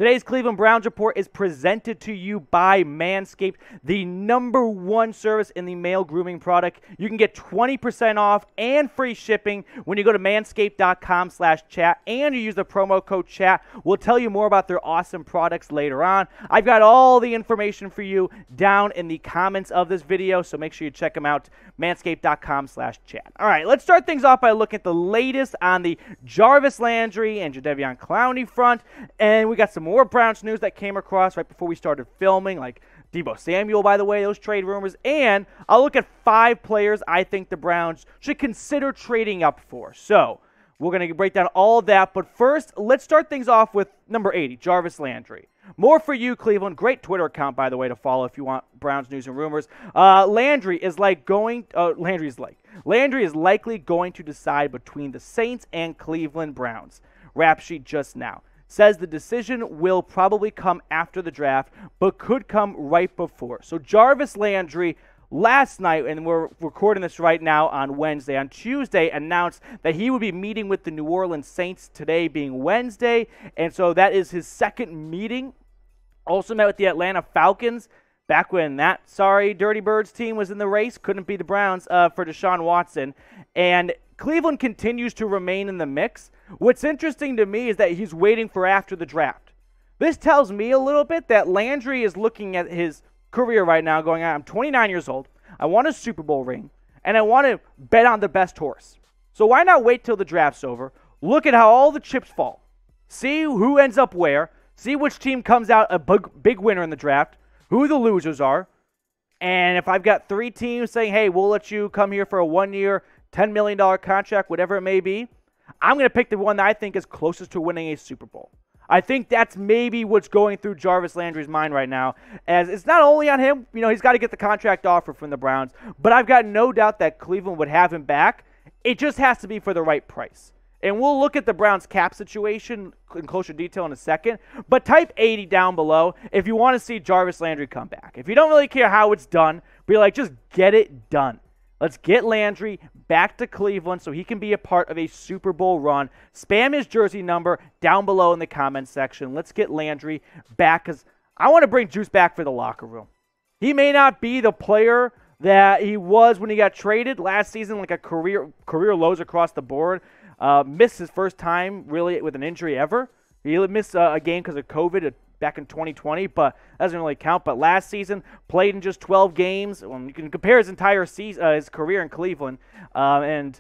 Today's Cleveland Browns report is presented to you by Manscaped, the #1 service in the male grooming product. You can get 20% off and free shipping when you go to manscaped.com/chat and you use the promo code chat. We'll tell you more about their awesome products later on. I've got all the information for you down in the comments of this video, so make sure you check them out, manscaped.com/chat. All right, let's start things off by looking at the latest on the Jarvis Landry and Jadeveon Clowney front, and we got some more Browns news that came across right before we started filming, like Deebo Samuel, by the way, those trade rumors, and I'll look at 5 players I think the Browns should consider trading up for. So we're going to break down all of that, but first, let's start things off with number 80, Jarvis Landry. More for you, Cleveland. Great Twitter account, by the way, to follow if you want Browns news and rumors. Landry is likely going to decide between the Saints and Cleveland Browns. Rap sheet just now says the decision will probably come after the draft, but could come right before. So Jarvis Landry last night, and we're recording this right now on Wednesday, on Tuesday, announced that he would be meeting with the New Orleans Saints today being Wednesday, and so that is his second meeting. Also met with the Atlanta Falcons back when that Dirty Birds team was in the race, couldn't beat the Browns for Deshaun Watson, and Cleveland continues to remain in the mix. What's interesting to me is that he's waiting for after the draft. This tells me a little bit that Landry is looking at his career right now going, I'm 29 years old, I want a Super Bowl ring, and I want to bet on the best horse. So why not wait till the draft's over, look at how all the chips fall, see who ends up where, see which team comes out a big winner in the draft, who the losers are, and if I've got 3 teams saying, hey, we'll let you come here for a 1-year, $10 million contract, whatever it may be, I'm going to pick the one that I think is closest to winning a Super Bowl. I think that's maybe what's going through Jarvis Landry's mind right now, as it's not only on him, he's got to get the contract offer from the Browns, but I've got no doubt that Cleveland would have him back. It just has to be for the right price. And we'll look at the Browns' cap situation in closer detail in a second, but type 80 down below if you want to see Jarvis Landry come back. If you don't really care how it's done, be like, just get it done. Let's get Landry back to Cleveland so he can be a part of a Super Bowl run. Spam his jersey number down below in the comments section. Let's get Landry back because I want to bring Juice back for the locker room. He may not be the player that he was when he got traded last season, like a career lows across the board. Missed his first time really with an injury ever. He missed a game because of COVID back in 2020, but that doesn't really count. But last season, played in just 12 games. You can compare his entire season, his career in Cleveland, and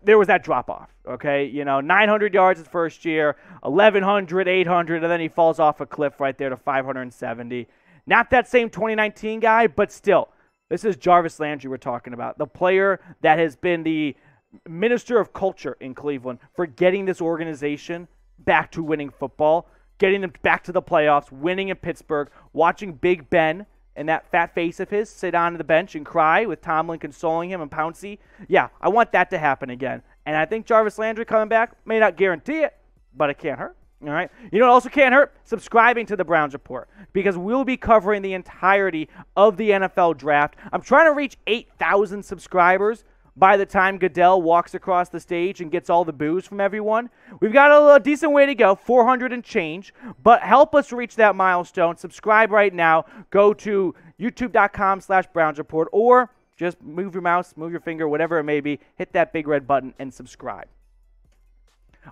there was that drop-off, okay? 900 yards his first year, 1,100, 800, and then he falls off a cliff right there to 570. Not that same 2019 guy, but still, this is Jarvis Landry we're talking about, the player that has been the minister of culture in Cleveland for getting this organization back to winning football, getting them back to the playoffs, winning in Pittsburgh, watching Big Ben and that fat face of his sit on the bench and cry with Tomlin consoling him and Pouncey. Yeah, I want that to happen again. And I think Jarvis Landry coming back may not guarantee it, but it can't hurt. All right. It also can't hurt? Subscribing to the Browns Report, because we'll be covering the entirety of the NFL draft. I'm trying to reach 8,000 subscribers by the time Goodell walks across the stage and gets all the boos from everyone. We've got a decent way to go, 400 and change, but help us reach that milestone. Subscribe right now. Go to youtube.com/Browns Report, or just move your mouse, move your finger, whatever it may be, hit that big red button and subscribe.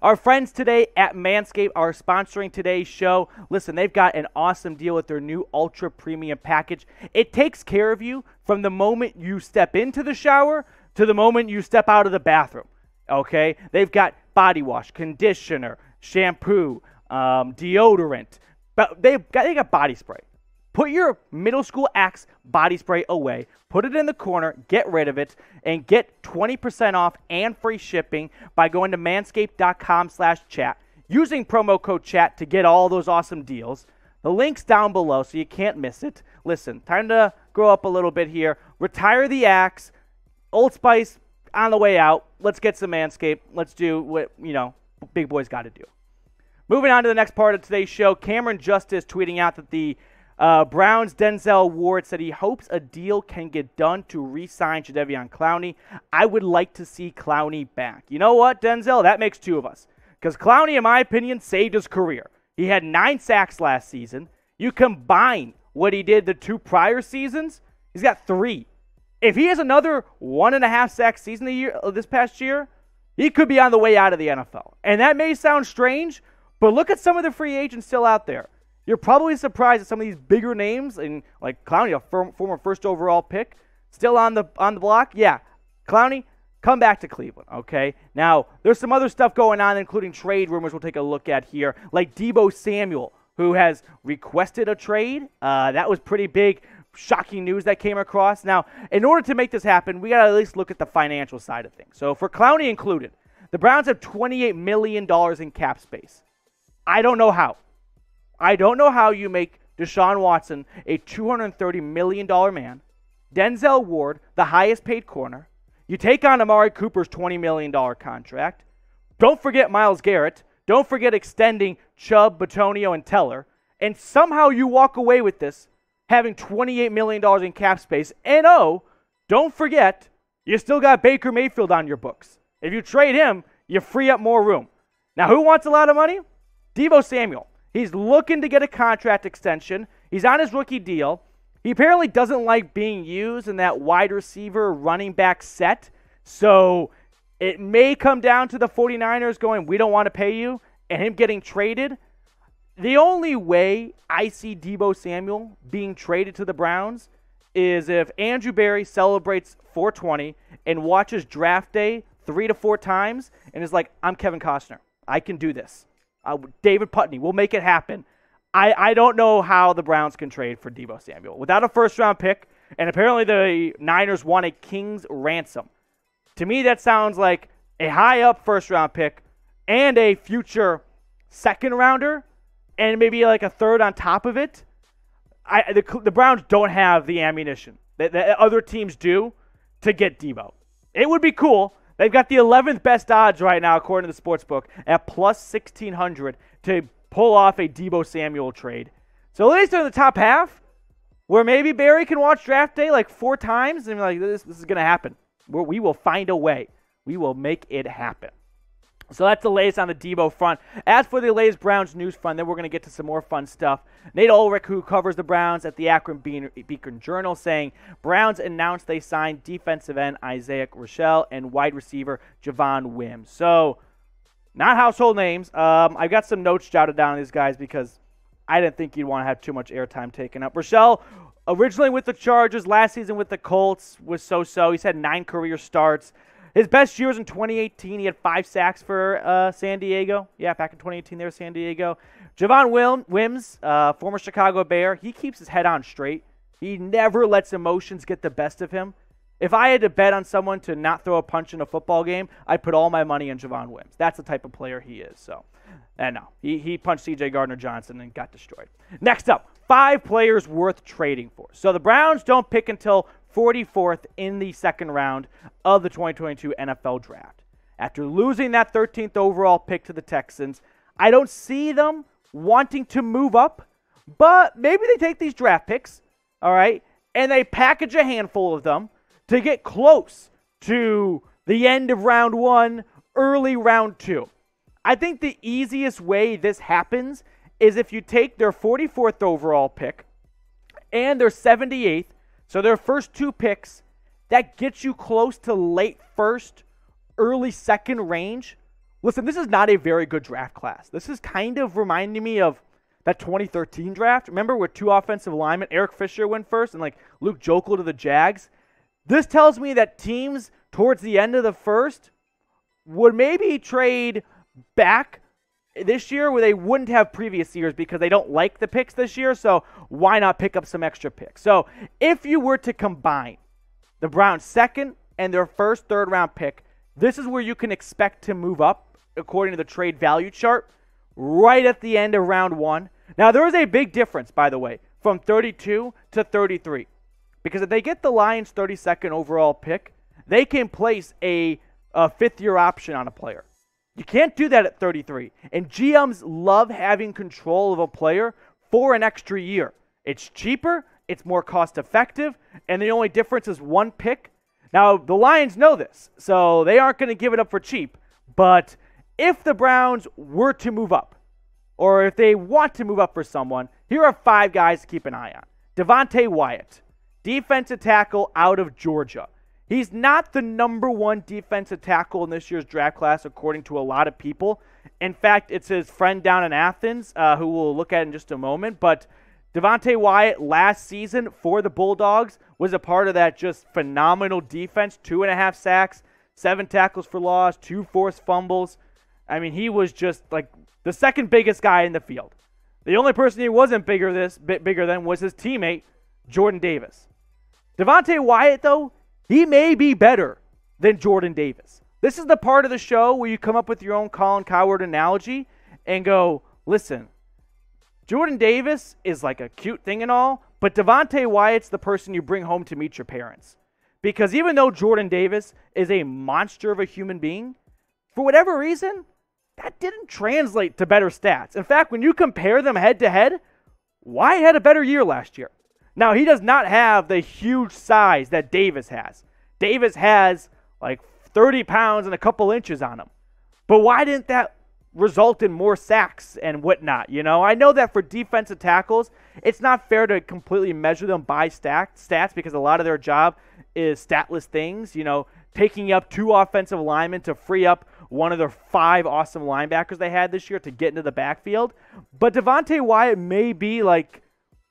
Our friends today at Manscaped are sponsoring today's show. Listen, they've got an awesome deal with their new Ultra Premium package. It takes care of you from the moment you step into the shower to the moment you step out of the bathroom, okay? They've got body wash, conditioner, shampoo, deodorant, but they got body spray. Put your middle school Axe body spray away, put it in the corner, get rid of it, and get 20% off and free shipping by going to manscaped.com/chat, using promo code chat to get all those awesome deals. The link's down below so you can't miss it. Listen, time to grow up a little bit here. Retire the Axe. Old Spice on the way out. Let's get some Manscaped. Let's do what, big boys got to do. Moving on to the next part of today's show, Cameron Justice tweeting out that the Browns' Denzel Ward said he hopes a deal can get done to re-sign Jadeveon Clowney. I would like to see Clowney back. You know what, Denzel? That makes 2 of us. Because Clowney, in my opinion, saved his career. He had 9 sacks last season. You combine what he did the 2 prior seasons, he's got 3. If he has another 1.5 sack season this past year, he could be on the way out of the NFL. And that may sound strange, but look at some of the free agents still out there. You're probably surprised at some of these bigger names, and like Clowney, a former first overall pick, still on the block. Yeah, Clowney, come back to Cleveland, okay? Now, there's some other stuff going on, including trade rumors we'll take a look at here, like Deebo Samuel, who has requested a trade. That was pretty big, shocking news that came across. Now, in order to make this happen, we got to at least look at the financial side of things. So for Clowney included, the Browns have $28 million in cap space. I don't know how. I don't know how you make Deshaun Watson a $230 million man, Denzel Ward, the highest paid corner. You take on Amari Cooper's $20 million contract. Don't forget Myles Garrett. Don't forget extending Chubb, Bitonio, and Teller. And somehow you walk away with this having $28 million in cap space. And don't forget, you still got Baker Mayfield on your books. If you trade him, you free up more room. Now, who wants a lot of money? Deebo Samuel. He's looking to get a contract extension. He's on his rookie deal. He apparently doesn't like being used in that wide receiver running back set. So it may come down to the 49ers going, we don't want to pay you, and him getting traded. The only way I see Deebo Samuel being traded to the Browns is if Andrew Berry celebrates 420 and watches draft day 3 to 4 times and is like, I'm Kevin Costner. I can do this. David Putney, we'll make it happen. I don't know how the Browns can trade for Deebo Samuel. Without a first-round pick, and apparently the Niners want a king's ransom. To me, that sounds like a high-up first-round pick and a future second-rounder and maybe like a third on top of it. The Browns don't have the ammunition that other teams do to get Deebo. It would be cool. They've got the 11th best odds right now, according to the sportsbook, at plus 1,600 to pull off a Deebo Samuel trade. So at least they're in the top half, where maybe Barry can watch draft day like 4 times and be like, this is going to happen. We will find a way. We will make it happen. So that's the latest on the Deebo front. As for the latest Browns news front, then we're going to get to some more fun stuff. Nate Ulrich, who covers the Browns at the Akron Beacon Journal, saying Browns announced they signed defensive end Isaiah Rochelle and wide receiver Javon Wims. So not household names. I've got some notes jotted down on these guys because I didn't think you'd want to have too much airtime taken up. Rochelle, originally with the Chargers, last season with the Colts, was so-so. He's had 9 career starts. His best year was in 2018. He had 5 sacks for San Diego. Yeah, back in 2018 there, San Diego. Javon Wims, former Chicago Bear, he keeps his head on straight. He never lets emotions get the best of him. If I had to bet on someone to not throw a punch in a football game, I'd put all my money on Javon Wims. That's the type of player he is. So, and no, he punched C.J. Gardner-Johnson and got destroyed. Next up, 5 players worth trading for. So the Browns don't pick until 44th in the second round of the 2022 NFL Draft. After losing that 13th overall pick to the Texans, I don't see them wanting to move up, but maybe they take these draft picks, all right, and they package a handful of them to get close to the end of round 1, early round 2. I think the easiest way this happens is if you take their 44th overall pick and their 78th, so their first 2 picks, that gets you close to late first, early second range. Listen, this is not a very good draft class. This is kind of reminding me of that 2013 draft. Remember with 2 offensive linemen, Eric Fisher went first and like Luke Jokel to the Jags. This tells me that teams towards the end of the first would maybe trade back this year where they wouldn't have previous years because they don't like the picks this year, so why not pick up some extra picks? So if you were to combine the Browns' second and their first third-round pick, this is where you can expect to move up, according to the trade value chart, right at the end of round 1. Now, there is a big difference, by the way, from 32 to 33, because if they get the Lions' 32nd overall pick, they can place a 5th-year option on a player. You can't do that at 33. And GMs love having control of a player for an extra year. It's cheaper, it's more cost-effective, and the only difference is 1 pick. Now, the Lions know this, so they aren't going to give it up for cheap. But if the Browns were to move up, or if they want to move up for someone, here are 5 guys to keep an eye on. Devontae Wyatt, defensive tackle out of Georgia. He's not the number 1 defensive tackle in this year's draft class, according to a lot of people. In fact, it's his friend down in Athens, who we'll look at in just a moment. But Devontae Wyatt last season for the Bulldogs was a part of that just phenomenal defense. 2.5 sacks, 7 tackles for loss, 2 forced fumbles. I mean, he was just like the second biggest guy in the field. The only person he wasn't bigger than was his teammate, Jordan Davis. Devontae Wyatt, though, he may be better than Jordan Davis. This is the part of the show where you come up with your own Colin Cowherd analogy and go, listen, Jordan Davis is like a cute thing and all, but Devontae Wyatt's the person you bring home to meet your parents. Because even though Jordan Davis is a monster of a human being, for whatever reason, that didn't translate to better stats. In fact, when you compare them head-to-head, Wyatt had a better year last year. Now, he does not have the huge size that Davis has. Davis has like 30 pounds and a couple inches on him. But why didn't that result in more sacks and whatnot? You know, I know that for defensive tackles, it's not fair to completely measure them by stats because a lot of their job is statless things. You know, taking up 2 offensive linemen to free up one of their 5 awesome linebackers they had this year to get into the backfield. But Devontae Wyatt may be like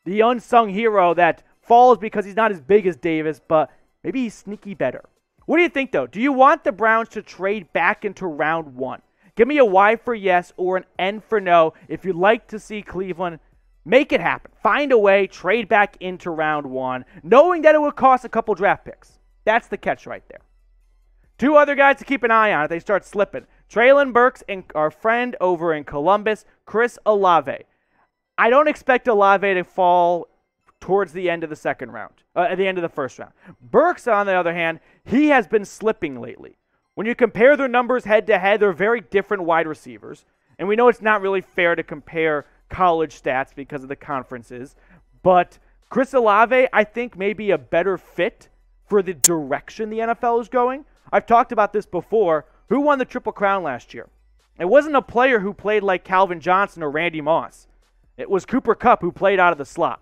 the unsung hero that falls because he's not as big as Davis, but maybe he's sneaky better. What do you think, though? Do you want the Browns to trade back into round 1? Give me a Y for yes or an N for no if you'd like to see Cleveland make it happen. Find a way, trade back into round 1, knowing that it would cost a couple draft picks. That's the catch right there. 2 other guys to keep an eye on if they start slipping. Treylon Burks and our friend over in Columbus, Chris Olave. I don't expect Olave to fall towards the end of the second round, at the end of the first round. Burks, on the other hand, he has been slipping lately. When you compare their numbers head-to-head, they're very different wide receivers. And we know it's not really fair to compare college stats because of the conferences. But Chris Olave, I think, may be a better fit for the direction the NFL is going. I've talked about this before. Who won the Triple Crown last year? It wasn't a player who played like Calvin Johnson or Randy Moss. It was Cooper Kupp who played out of the slot.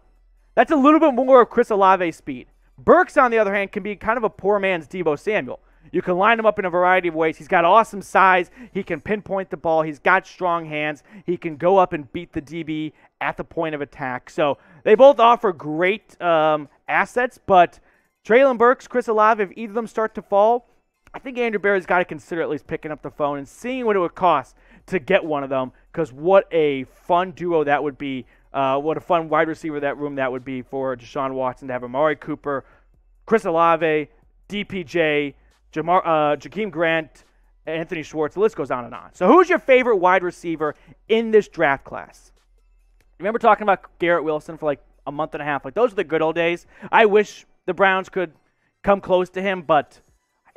That's a little bit more of Chris Olave's speed. Burks, on the other hand, can be kind of a poor man's Deebo Samuel. You can line him up in a variety of ways. He's got awesome size. He can pinpoint the ball. He's got strong hands. He can go up and beat the DB at the point of attack. So they both offer great assets, but Treylon Burks, Chris Olave, if either of them start to fall, I think Andrew Berry's got to consider at least picking up the phone and seeing what it would cost to get one of them, because what a fun duo that would be. What a fun wide receiver that would be for Deshaun Watson to have Amari Cooper, Chris Olave, DPJ, Jakeem Grant, Anthony Schwartz. The list goes on and on. So who's your favorite wide receiver in this draft class? Remember talking about Garrett Wilson for like a month and a half? Like, those are the good old days. I wish the Browns could come close to him, but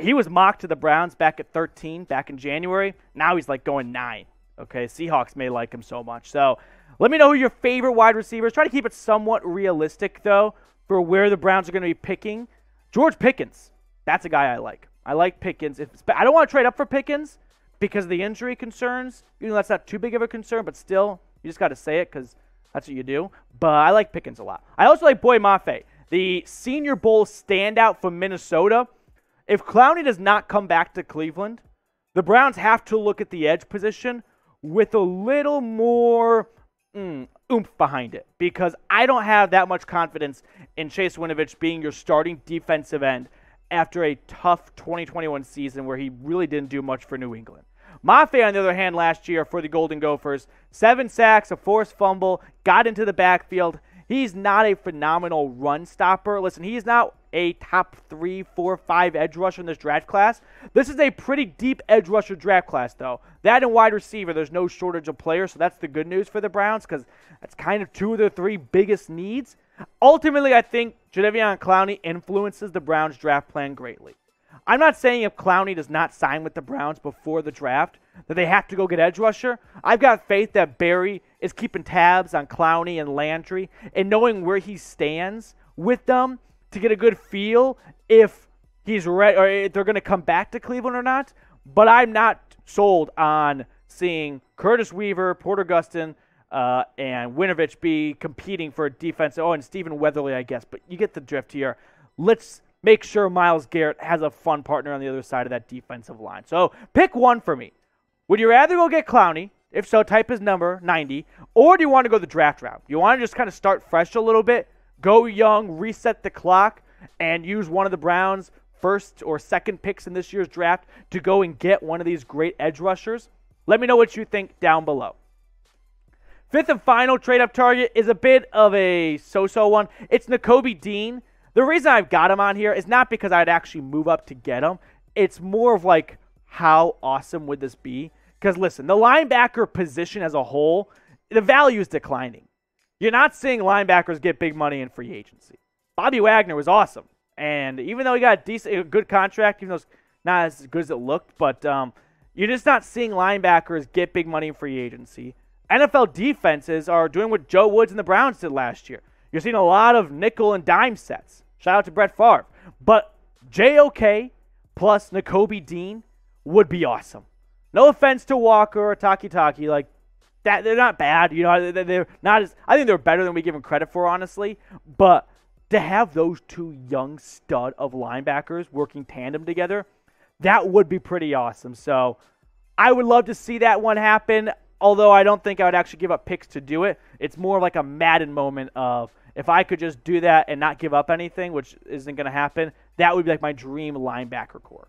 he was mocked to the Browns back at 13, back in January. Now he's like going 9. Okay, Seahawks may like him so much. So let me know who your favorite wide receivers. Try to keep it somewhat realistic, though, for where the Browns are going to be picking. George Pickens, that's a guy I like. I like Pickens. I don't want to trade up for Pickens because of the injury concerns. Even though that's not too big of a concern, but still, you just got to say it because that's what you do. But I like Pickens a lot. I also like Boye Mafe, the Senior Bowl standout from Minnesota. If Clowney does not come back to Cleveland, the Browns have to look at the edge position with a little more oomph behind it, because I don't have that much confidence in Chase Winovich being your starting defensive end after a tough 2021 season where he really didn't do much for New England. Mafe, on the other hand, last year for the Golden Gophers, 7 sacks, a forced fumble, got into the backfield. He's not a phenomenal run stopper. Listen, he's not a top 3, 4, 5 edge rusher in this draft class. This is a pretty deep edge rusher draft class, though. That and wide receiver, there's no shortage of players, so that's the good news for the Browns, because that's kind of 2 of their 3 biggest needs. Ultimately, I think Jadeveon Clowney influences the Browns' draft plan greatly. I'm not saying if Clowney does not sign with the Browns before the draft that they have to go get edge rusher. I've got faith that Barry is keeping tabs on Clowney and Landry and knowing where he stands with them to get a good feel if he's ready or if they're going to come back to Cleveland or not. But I'm not sold on seeing Curtis Weaver, Porter Gustin, and Winovich be competing for a defense. Oh, and Stephen Weatherly, I guess. But you get the drift here. Let's make sure Myles Garrett has a fun partner on the other side of that defensive line. So pick one for me. Would you rather go get Clowney? If so, type his number, 90. Or do you want to go the draft route? You want to just kind of start fresh a little bit, go young, reset the clock, and use one of the Browns' first or second picks in this year's draft to go and get one of these great edge rushers? Let me know what you think down below. Fifth and final trade-up target is a bit of a so-so one. It's Nakobe Dean. The reason I've got him on here is not because I'd actually move up to get him. It's more of like, how awesome would this be? Because listen, the linebacker position as a whole, the value is declining. You're not seeing linebackers get big money in free agency. Bobby Wagner was awesome. And even though he got a good contract, even though it's not as good as it looked, but you're just not seeing linebackers get big money in free agency. NFL defenses are doing what Joe Woods and the Browns did last year. You're seeing a lot of nickel and dime sets. Shout out to Brett Favre. But JOK plus Nakobe Dean would be awesome. No offense to Walker or Taki, like that, they're not bad. You know, they're not as. I think they're better than we give them credit for, honestly. But to have those two young stud of linebackers working tandem together, that would be pretty awesome. So I would love to see that one happen. Although I don't think I would actually give up picks to do it. It's more like a Madden moment of if I could just do that and not give up anything, which isn't going to happen. That would be like my dream linebacker core.